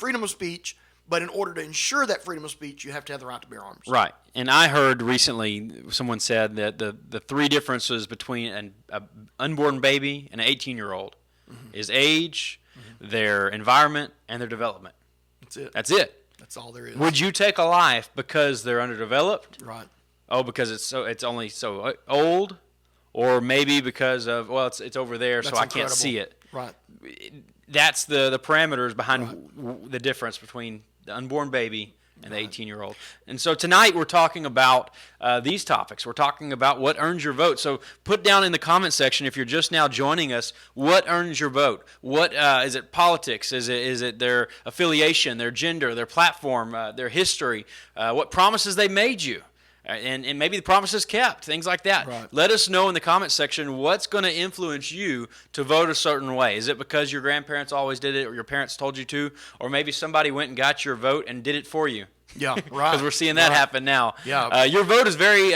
freedom of speech, but in order to ensure that freedom of speech, you have to have the right to bear arms. Right. And I heard recently someone said that the three differences between an unborn baby and an 18-year-old is age, their environment, and their development. That's it. That's it. That's all there is. Would you take a life because they're underdeveloped? Right. Oh, because it's only so old, or maybe because of it's over there, That's so I incredible. can't see it. Right. That's the parameters behind the difference between the unborn baby and the 18-year-old. And so tonight we're talking about these topics. We're talking about what earns your vote. So put down in the comment section, if you're just now joining us, what earns your vote? What is it? Politics? Is it their affiliation, their gender, their platform, their history? What promises they made you? And maybe the promises kept, things like that. Right. Let us know in the comment section what's going to influence you to vote a certain way. Is it because your grandparents always did it, or your parents told you to, or maybe somebody went and got your vote and did it for you? Yeah, right. Because we're seeing that happen now. Yeah. Your vote is very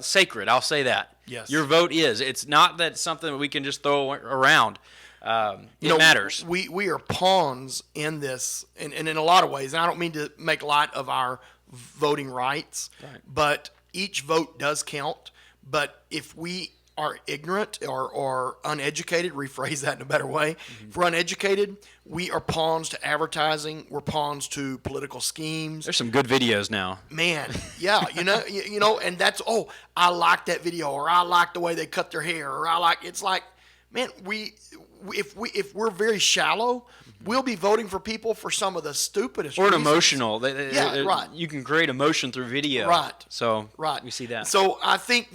sacred, I'll say that. Yes. Your vote is. It's not that something that we can just throw around. It matters. We are pawns in this, and in a lot of ways, and I don't mean to make light of our voting rights, but each vote does count. But if we are ignorant or uneducated, rephrase that in a better way, if we're uneducated, we are pawns to advertising, we're pawns to political schemes. There's some good videos now. Man, yeah, you know, and that's, I like that video, or I like the way they cut their hair, or it's like, man, if we're very shallow, we'll be voting for people for some of the stupidest reasons. Emotional. Right. You can create emotion through video. Right. So right. we see that. So I think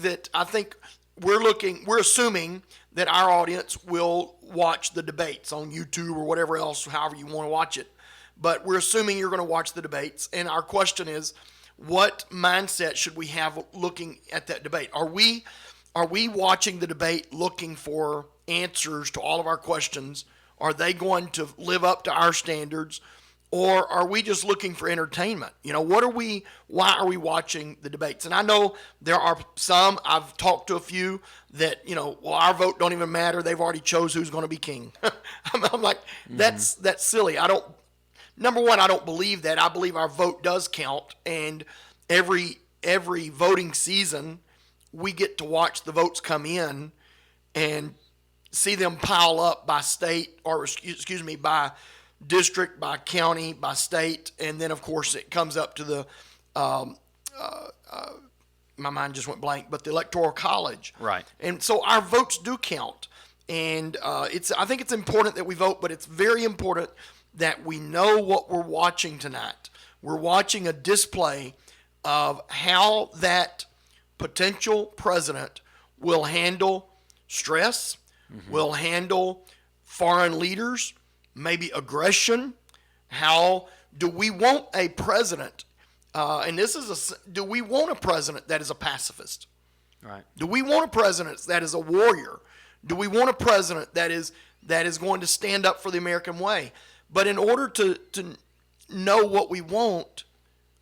we're assuming that our audience will watch the debates on YouTube or whatever else, however you want to watch it. But we're assuming you're going to watch the debates. And our question is, what mindset should we have looking at that debate? Are we watching the debate looking for answers to all of our questions? Are they going to live up to our standards, or are we just looking for entertainment? Why are we watching the debates? And I know there are some, I've talked to a few that, our vote don't even matter. They've already chose who's going to be king. I'm like, that's silly. Number one, I don't believe that. I believe our vote does count, and every voting season, we get to watch the votes come in and see them pile up by state, or by district, by county, by state, and then of course it comes up to the my mind just went blank, but the Electoral College. Right. And so our votes do count, and I think it's important that we vote, but it's very important that we know what we're watching tonight. We're watching a display of how that potential president will handle stress, will handle foreign leaders, maybe aggression. How do we want a president? Do we want a president that is a pacifist? Right. Do we want a president that is a warrior? Do we want a president that is going to stand up for the American way? But in order to know what we want,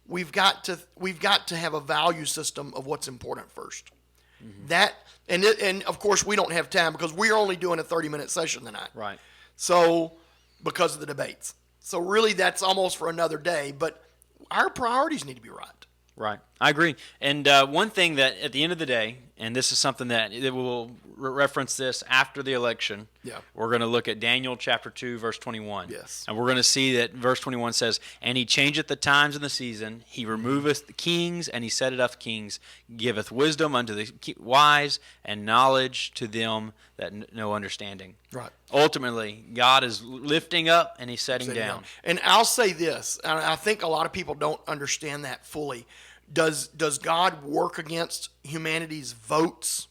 we've got to have a value system of what's important first. That and of course we don't have time because we're only doing a 30-minute session tonight. Right. So because of the debates. So really that's almost for another day, but our priorities need to be right. Right. I agree. And one thing that at the end of the day, and this is something that we'll reference this after the election. Yeah. We're going to look at Daniel chapter 2, verse 21. Yes. And we're going to see that verse 21 says, "And he changeth the times and the season. He removeth the kings, and he setteth up kings. Giveth wisdom unto the wise, and knowledge to them that know understanding." Right. Ultimately, God is lifting up, and he's setting down. And I'll say this, and I think a lot of people don't understand that fully. Does God work against humanity's votes?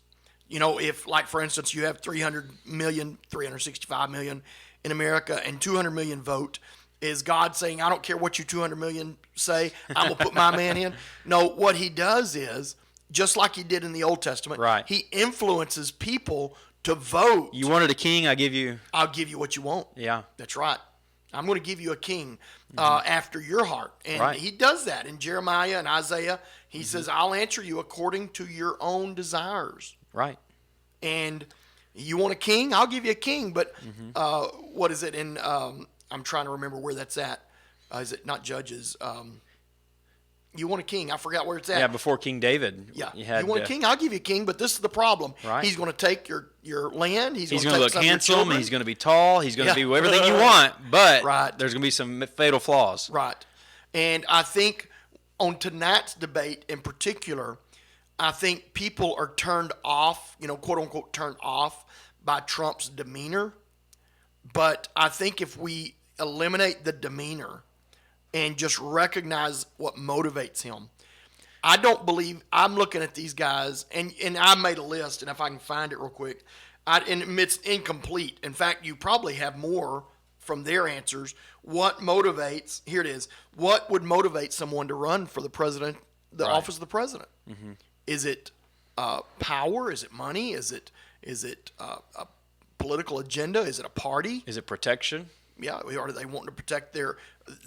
If, like, for instance, you have 365 million in America and 200 million vote, is God saying, I don't care what you 200 million say, I'm going to put my man in? No, what he does is, just like he did in the Old Testament, right, he influences people to vote. You wanted a king, I'll give you what you want. Yeah. That's right. I'm going to give you a king after your heart. And he does that in Jeremiah and Isaiah. He says, I'll answer you according to your own desires. Right. And you want a king? I'll give you a king. But what is it in I'm trying to remember where that's at. Is it not Judges? You want a king? I forgot where it's at. Yeah, before King David. Yeah. You want a king? I'll give you a king, but this is the problem. Right. He's going to take your land. He's going to look some of your handsome. children. He's going to be tall. He's going to Yeah. be everything you want, but Right. there's going to be some fatal flaws. Right. And I think on tonight's debate in particular, I think people are turned off, quote unquote, turned off by Trump's demeanor. But I think if we eliminate the demeanor and just recognize what motivates him, I don't believe, I'm looking at these guys, and I made a list, and if I can find it real quick, and it's incomplete. In fact, you probably have more from their answers. What motivates, here it is, what would motivate someone to run for the president, the Right. office of the president? Mm-hmm. Is it power? Is it money? Is it a political agenda? Is it a party? Is it protection? Yeah, or are they wanting to protect their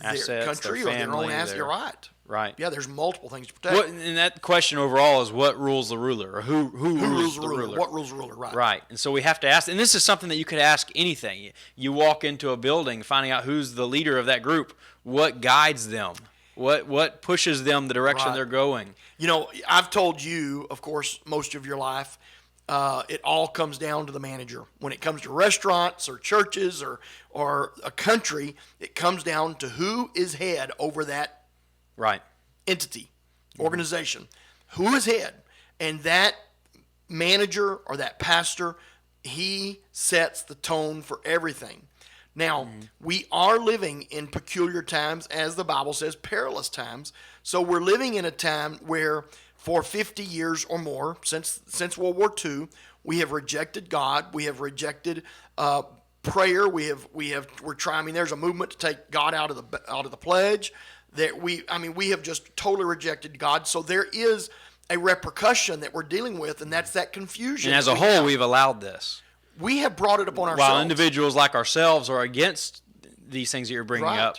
Assets, country their or their own family, assets? You're right. Right. Yeah, there's multiple things to protect. What, and that question overall is what rules the ruler, or who rules the ruler? What rules the ruler? Right. Right. And so we have to ask, and this is something that you could ask anything. You walk into a building, finding out who's the leader of that group, what guides them, what pushes them the direction Right. they're going. I've told you, of course, most of your life, it all comes down to the manager. When it comes to restaurants or churches or a country, it comes down to who is head over that Right. entity, organization. Who is head? And that manager or that pastor, he sets the tone for everything. Now, we are living in peculiar times, as the Bible says, perilous times. So we're living in a time where for 50 years or more, since World War II, we have rejected God. We have rejected prayer. We're trying. I mean, there's a movement to take God out of the pledge. We have just totally rejected God. So there is a repercussion that we're dealing with, and that's that confusion. And as a whole, we've allowed this. We have brought it upon ourselves. While individuals like ourselves are against these things that you're bringing Right. up,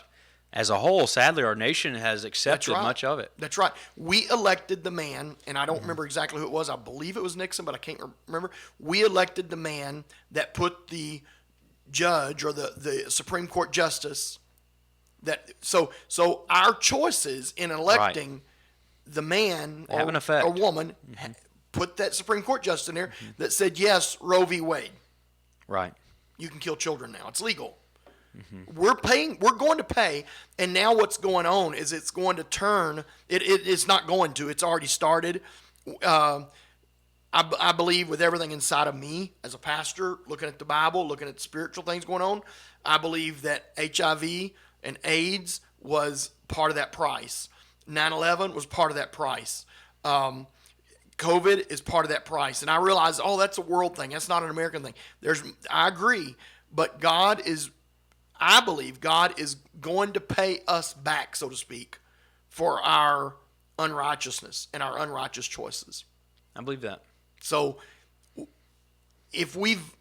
as a whole, sadly, our nation has accepted right. much of it. That's right. We elected the man, and I don't remember exactly who it was. I believe it was Nixon, but I can't remember. We elected the man that put the judge or the Supreme Court justice. So our choices in electing the man Have an effect. or woman put that Supreme Court justice in there that said, yes, Roe v. Wade. Right. You can kill children now. It's legal. We're going to pay, and now what's going on is it's going to turn. It's not going to. It's already started. I believe with everything inside of me as a pastor, looking at the Bible, looking at spiritual things going on, I believe that HIV and AIDS was part of that price. 9/11 was part of that price. COVID is part of that price. And I realize, that's a world thing. That's not an American thing. I agree, but I believe God is going to pay us back, so to speak, for our unrighteousness and our unrighteous choices. I believe that. So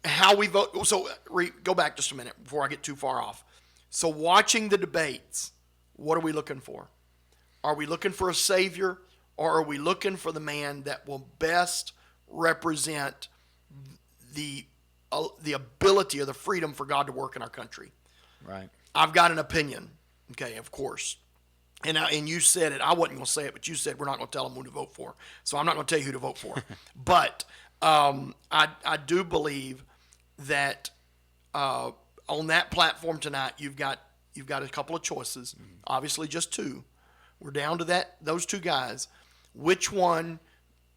how we vote. So go back just a minute before I get too far off. So watching the debates, what are we looking for? Are we looking for a savior, or are we looking for the man that will best represent the ability or the freedom for God to work in our country? Right. I've got an opinion. Okay, of course. And you said it. I wasn't going to say it, but you said we're not going to tell them who to vote for. So I'm not going to tell you who to vote for. But I do believe that on that platform tonight, you've got a couple of choices. Obviously, just two. We're down to those two guys. Which one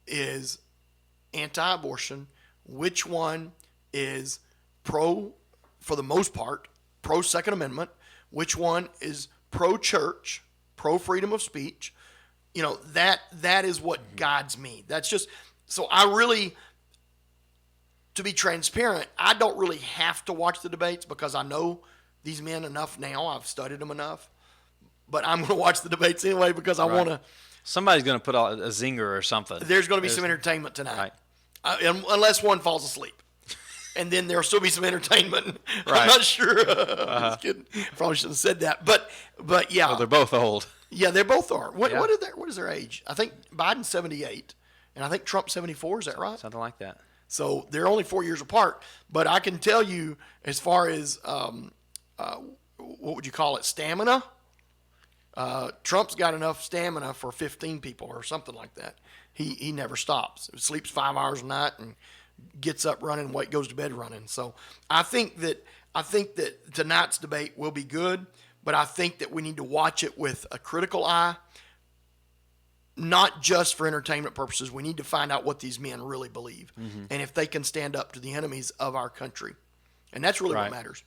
is anti-abortion? Which one is pro, for the most part, pro Second Amendment? Which one is pro-church, pro-freedom of speech? That is what guides me. That's just, so I really, to be transparent, I don't really have to watch the debates because I know these men enough now. I've studied them enough. But I'm going to watch the debates anyway because I want to. Somebody's going to put out a zinger or something. There's going to be some entertainment tonight. Right. Unless one falls asleep. And then there'll still be some entertainment. Right. I'm not sure. Just kidding. Probably shouldn't have said that. But yeah. Well, they're both old. Yeah, they both are. What is their age? I think Biden's 78, and I think Trump's 74. Is that right? Something like that. So they're only 4 years apart. But I can tell you, as far as what would you call it, stamina. Trump's got enough stamina for 15 people or something like that. He never stops. He sleeps 5 hours a night and gets up running, goes to bed running. So I think that tonight's debate will be good, but I think that we need to watch it with a critical eye, not just for entertainment purposes. We need to find out what these men really believe and if they can stand up to the enemies of our country. And that's really what matters.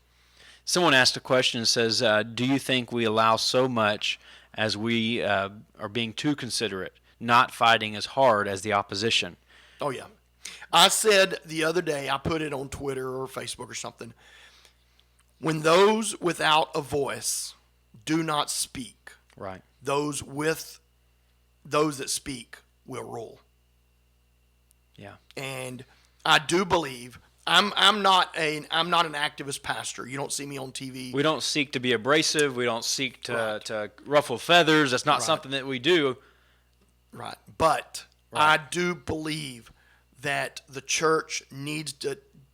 Someone asked a question and says, do you think we allow so much as we are being too considerate, not fighting as hard as the opposition? Oh, yeah. I said the other day, I put it on Twitter or Facebook or something, when those without a voice do not speak, right, those that speak will rule. Yeah. And I do believe I'm not an activist pastor. You don't see me on TV. We don't seek to be abrasive. We don't seek to ruffle feathers. That's not something that we do. Right. But I do believe that the church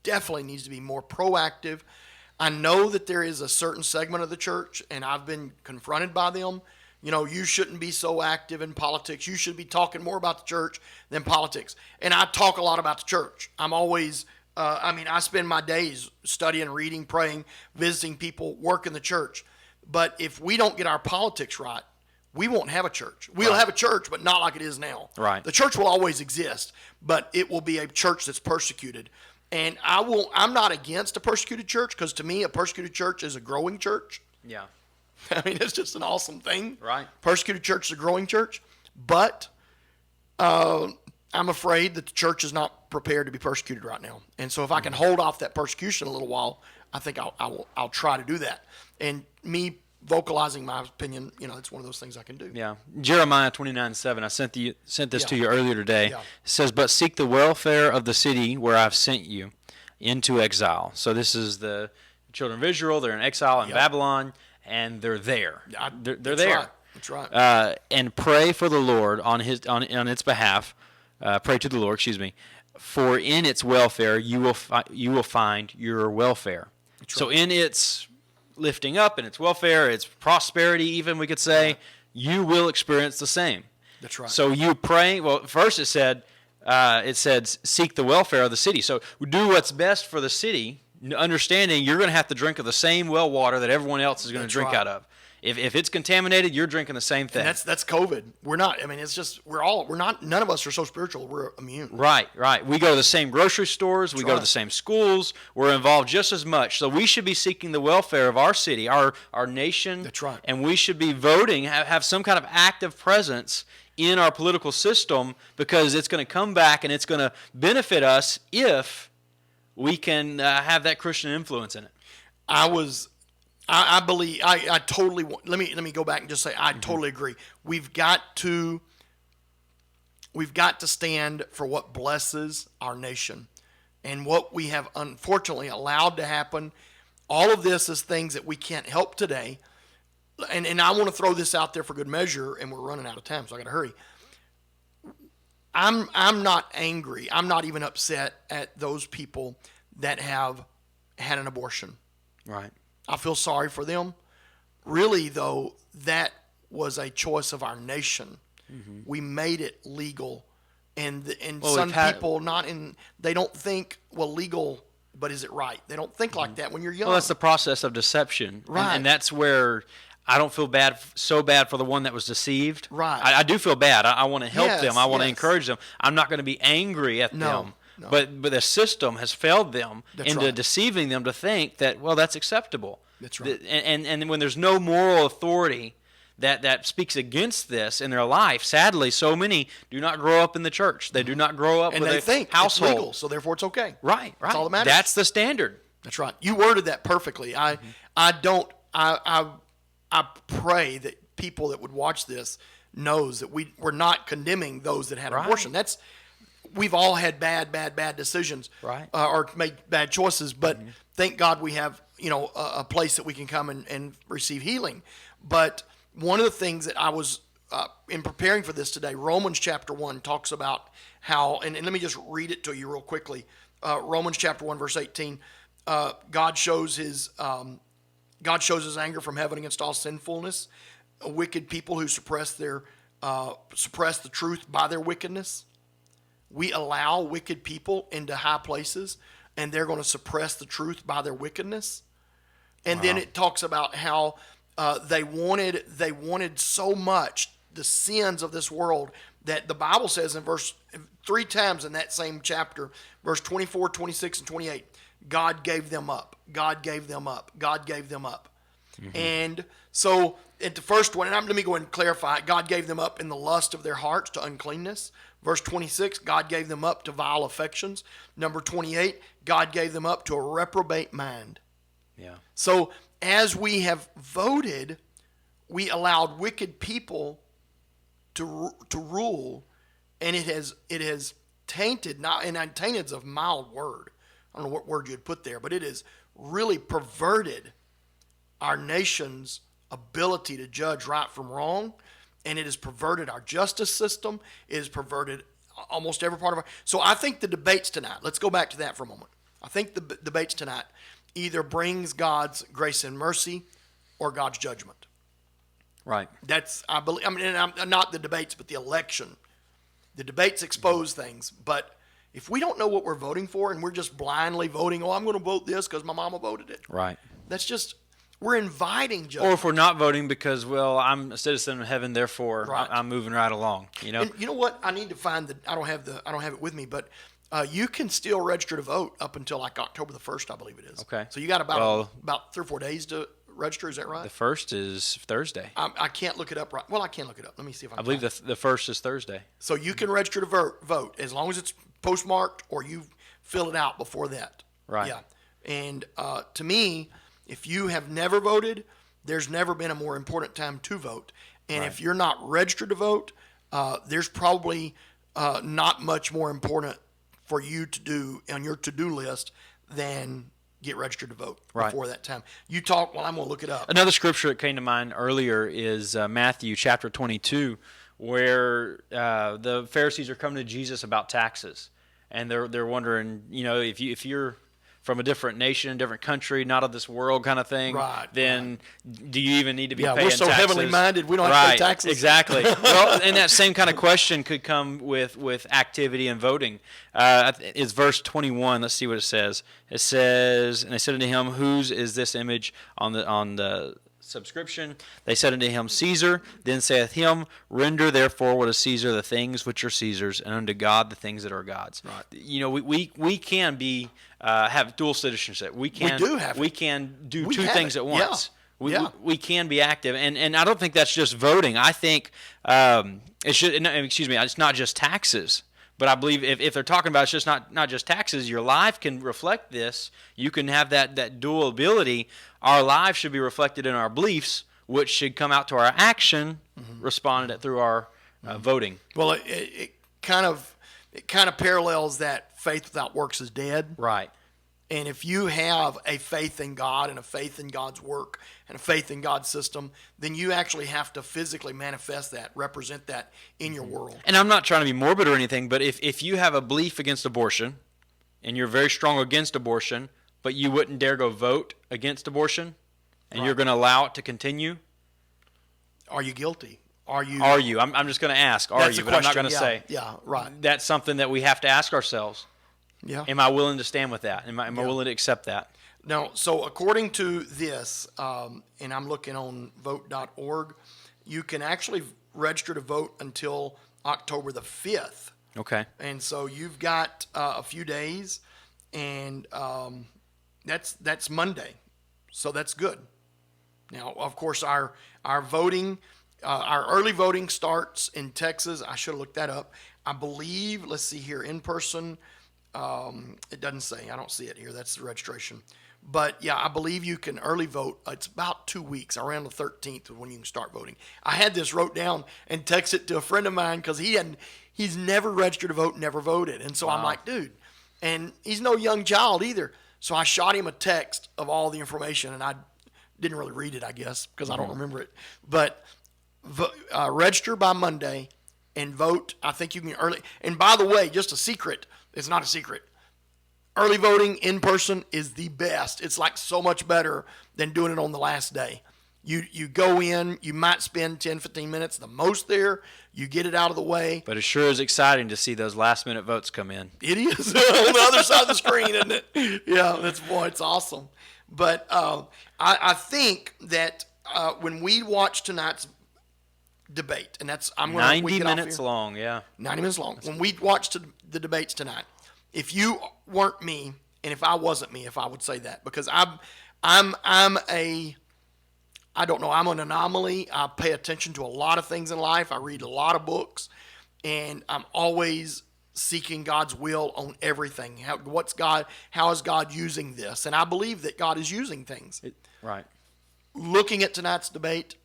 definitely needs to be more proactive. I know that there is a certain segment of the church, and I've been confronted by them. You shouldn't be so active in politics. You should be talking more about the church than politics. And I talk a lot about the church. I'm always, I spend my days studying, reading, praying, visiting people, working the church. But if we don't get our politics right, we won't have a church. We'll have a church, but not like it is now. Right. The church will always exist, but it will be a church that's persecuted. And I'm not against a persecuted church, because to me, a persecuted church is a growing church. Yeah. I mean, it's just an awesome thing. Right. Persecuted church is a growing church. But I'm afraid that the church is not prepared to be persecuted right now. And so if I can hold off that persecution a little while, I think I'll try to do that. And me vocalizing my opinion, it's one of those things I can do. Yeah. Jeremiah 29:7. I sent this to you earlier today. Yeah. It says, "But seek the welfare of the city where I've sent you into exile." So this is the children of Israel. They're in exile in Babylon, and they're there. They're there. Right. That's right. And pray for the Lord on its behalf. Pray to the Lord, for in its welfare you will find your welfare. That's so in its lifting up, in its welfare, its prosperity, even we could say, you will experience the same. That's right. So you pray. Well, first it said seek the welfare of the city. So do what's best for the city, understanding you're going to have to drink of the same well water that everyone else is going to drink out of. If it's contaminated, you're drinking the same thing. And that's COVID. We're not. I mean, it's just none of us are so spiritual. We're immune. Right. We go to the same grocery stores. We go to the same schools. We're involved just as much. So we should be seeking the welfare of our city, our nation. That's right. And we should be voting, have some kind of active presence in our political system, because it's going to come back and it's going to benefit us if we can have that Christian influence in it. I believe I totally let me go back and just say I totally agree. We've got to stand for what blesses our nation, and what we have unfortunately allowed to happen. All of this is things that we can't help today, and I want to throw this out there for good measure, and we're running out of time, so I got to hurry. I'm not angry. I'm not even upset at those people that have had an abortion. Right. I feel sorry for them. Really, though, that was a choice of our nation. Mm-hmm. We made it legal, and some people they don't think, well, legal, but is it right? They don't think like that when you're young. Well, that's the process of deception, right? And that's where I don't feel so bad for the one that was deceived. Right. I do feel bad. I want to help them. I want to encourage them. I'm not going to be angry at them. No. But the system has failed them into deceiving them to think that, well, that's acceptable. That's right. And when there's no moral authority that speaks against this in their life, sadly, so many do not grow up in the church. They do not grow up with a household. It's legal, so therefore it's okay. Right. That's all that matters. That's the standard. That's right. You worded that perfectly. I pray that people that would watch this knows that we're not condemning those that had abortion. We've all had bad decisions, right? Or made bad choices, but thank God we have a place that we can come and receive healing. But one of the things that I was in preparing for this today, Romans chapter 1 talks about how, and let me just read it to you real quickly. Romans chapter 1 verse 18, God shows his God shows his anger from heaven against all sinfulness, wicked people who suppress the truth by their wickedness. We allow wicked people into high places, and they're going to suppress the truth by their wickedness. And then it talks about how they wanted so much the sins of this world that the Bible says in verse 3 times in that same chapter, verse 24, 26, and 28, God gave them up. God gave them up. God gave them up. Mm-hmm. And so at the first one, and let me go ahead and clarify it. God gave them up in the lust of their hearts to uncleanness. Verse 26, God gave them up to vile affections. Number 28, God gave them up to a reprobate mind. Yeah. So as we have voted, we allowed wicked people to rule, and it has tainted, and tainted is a mild word. I don't know what word you'd put there, but it has really perverted our nation's ability to judge right from wrong, and it has perverted our justice system. It has perverted almost every part of our. So I think the debates tonight. Let's go back to that for a moment. I think the debates tonight either brings God's grace and mercy or God's judgment. Right. That's, I believe. I mean, and not the debates, but the election. The debates expose things, but if we don't know what we're voting for and we're just blindly voting, I'm going to vote this because my mama voted it. Right. That's just, we're inviting judgment. Or if we're not voting because, I'm a citizen of heaven, therefore Right. I'm moving right along. And you know what? I need to find I don't have it with me, but you can still register to vote up until like October the 1st, I believe it is. Okay. So you got about 3 or 4 days to register. Is that right? The 1st is Thursday. I can't look it up right. Well, I can look it up. Let me see if I believe the 1st is Thursday. So you can register to vote as long as it's postmarked or you fill it out before that. Right. Yeah. And to me, if you have never voted, there's never been a more important time to vote. And Right. if you're not registered to vote, there's probably not much more important for you to do on your to-do list than get registered to vote before that time. You talk, I'm going to look it up. Another scripture that came to mind earlier is Matthew chapter 22, where the Pharisees are coming to Jesus about taxes. And they're wondering, if you're from a different nation, different country, not of this world kind of thing, then do you even need to be paying taxes? Yeah, we're so heavenly minded, we don't have to pay taxes. Exactly. Well, and that same kind of question could come with activity and voting. It's verse 21. Let's see what it says. It says, and they said unto him, whose is this image on the subscription? They said unto him, Caesar. Then saith him, render therefore what is Caesar the things which are Caesar's, and unto God the things that are God's. Right. We can be have dual citizenship. We can do two things at once. Yeah. We can be active, and I don't think that's just voting. I think it's not just taxes. But I believe if they're talking about it's just not just taxes, your life can reflect this. You can have that dual ability. Our lives should be reflected in our beliefs, which should come out to our action, responded through our voting. Well, it kind of parallels that faith without works is dead. Right. And if you have a faith in God and a faith in God's work and a faith in God's system, then you actually have to physically manifest that, represent that in your world. And I'm not trying to be morbid or anything, but if you have a belief against abortion and you're very strong against abortion, but you wouldn't dare go vote against abortion and you're going to allow it to continue, are you guilty? Are you? I'm just going to ask, are you? But I'm not going to say. Yeah, right. That's something that we have to ask ourselves. Yeah. Am I willing to stand with that? Am I willing to accept that? Now, so according to this, and I'm looking on vote.org, you can actually register to vote until October the 5th. Okay. And so you've got a few days, and that's Monday. So that's good. Now, of course, our voting, our early voting starts in Texas. I should have looked that up. I believe, let's see here, in person. It doesn't say. I don't see it here. That's the registration. But, yeah, I believe you can early vote. It's about 2 weeks, around the 13th when you can start voting. I had this wrote down and texted it to a friend of mine because he's never registered to vote, never voted. And so I'm like, dude, and he's no young child either. So I shot him a text of all the information, and I didn't really read it, I guess, because I don't remember it. But register by Monday and vote. I think you can early. And by the way, just a secret. It's not a secret. early voting in person is the best. It's like so much better than doing it on the last day. You go in, you might spend 10, 15 minutes the most there. You get it out of the way. But it sure is exciting to see those last-minute votes come in. It is on the other side of the screen, isn't it? Yeah, it's awesome. But I think that when we watch tonight's debate, and that's I'm going to 90 minutes long, yeah. 90 minutes long. When we watch the debates tonight, if you weren't me, and if I wasn't me, if I would say that, because I'm I don't know, I'm an anomaly. I pay attention to a lot of things in life. I read a lot of books, and I'm always seeking God's will on everything. How is God using this? And I believe that God is using things. Right. Looking at tonight's debate,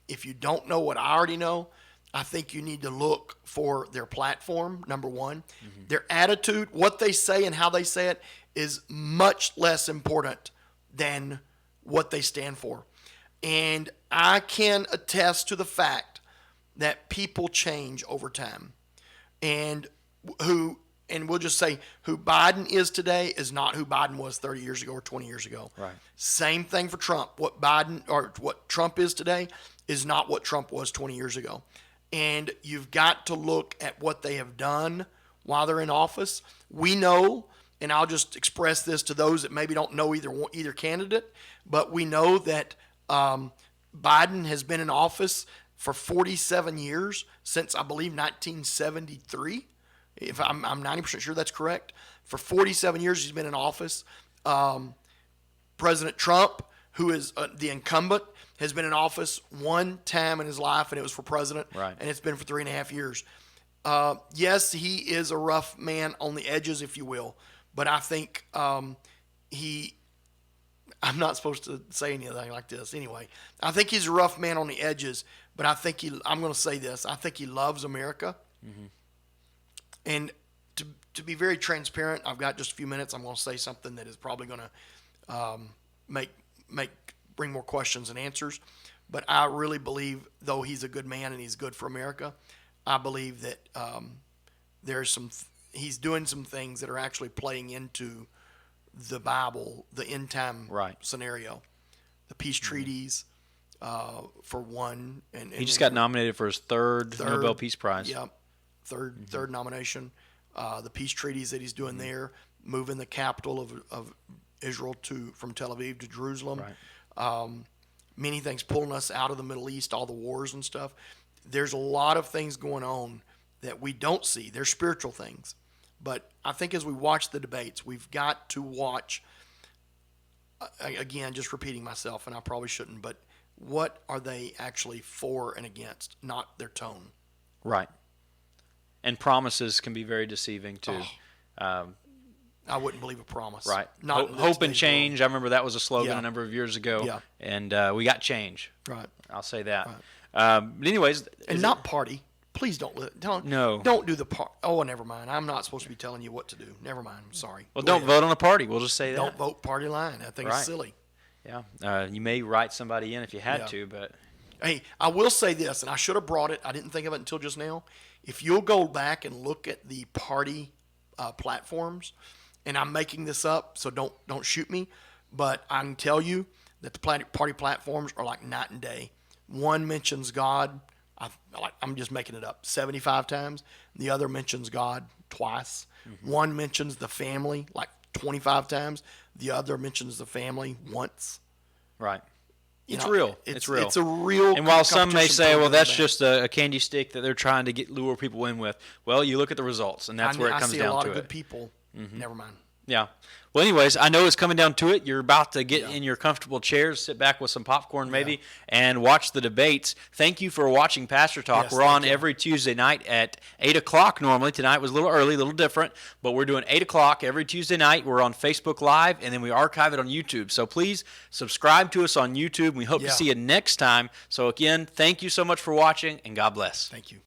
if you don't know what I already know, I think you need to look for their platform, number one. Mm-hmm. Their attitude, what they say and how they say it, is much less important than what they stand for. And I can attest to the fact that people change over time. And we'll just say who Biden is today is not who Biden was 30 years ago or 20 years ago. Right. Same thing for Trump. What Trump is today is not what Trump was 20 years ago. And you've got to look at what they have done while they're in office. We know, and I'll just express this to those that maybe don't know either candidate, but we know that Biden has been in office for 47 years, since I believe 1973. If I'm 90% sure that's correct. For 47 years he's been in office. President Trump, who is the incumbent, has been in office one time in his life, and it was for president. Right. And it's been for 3.5 years. Yes, he is a rough man on the edges, if you will, but I think I'm not supposed to say anything like this anyway. I think he's a rough man on the edges, but I think I'm going to say this. I think he loves America. Mm-hmm. And to be very transparent, I've got just a few minutes. I'm going to say something that is probably going to bring more questions and answers. But I really believe, though he's a good man and he's good for America, I believe that he's doing some things that are actually playing into the Bible, the end time scenario, the peace treaties, for one, and he just got nominated for his third Nobel Peace Prize. Yeah, third nomination. The peace treaties that he's doing there, moving the capital of Israel from Tel Aviv to Jerusalem. Right. Many things pulling us out of the Middle East, all the wars and stuff. There's a lot of things going on that we don't see. They're spiritual things. But I think as we watch the debates, we've got to watch, again, just repeating myself, and I probably shouldn't, but what are they actually for and against, not their tone. Right. And promises can be very deceiving, too. I wouldn't believe a promise. Right. Not Hope and change. World. I remember that was a slogan a number of years ago. Yeah. And we got change. Right. I'll say that. Right. But anyways. And not party. Please don't do the part. Oh, never mind. I'm not supposed to be telling you what to do. Never mind. I'm sorry. Well, don't vote on a party. We'll just say that. Don't vote party line. I think it's silly. Yeah. You may write somebody in if you had to, but. Hey, I will say this, and I should have brought it. I didn't think of it until just now. If you'll go back and look at the party platforms, and I'm making this up, so don't shoot me, but I can tell you that the party platforms are like night and day. One mentions God. I'm just making it up, 75 times. The other mentions God twice. Mm-hmm. One mentions the family like 25 times. The other mentions the family once. Right. It's real. It's real. It's a real. And while some may say, well, that's just a candy stick that they're trying to lure people in with, well, you look at the results, and that's where it comes down to it. I see a lot of good people. Mm-hmm. Never mind. Yeah. Well, anyways, I know it's coming down to it. You're about to get in your comfortable chairs, sit back with some popcorn maybe, and watch the debates. Thank you for watching Pastor Talk. Yes, we're on every Tuesday night at 8 o'clock normally. Tonight was a little early, a little different, but we're doing 8 o'clock every Tuesday night. We're on Facebook Live, and then we archive it on YouTube. So please subscribe to us on YouTube. We hope to see you next time. So again, thank you so much for watching, and God bless. Thank you.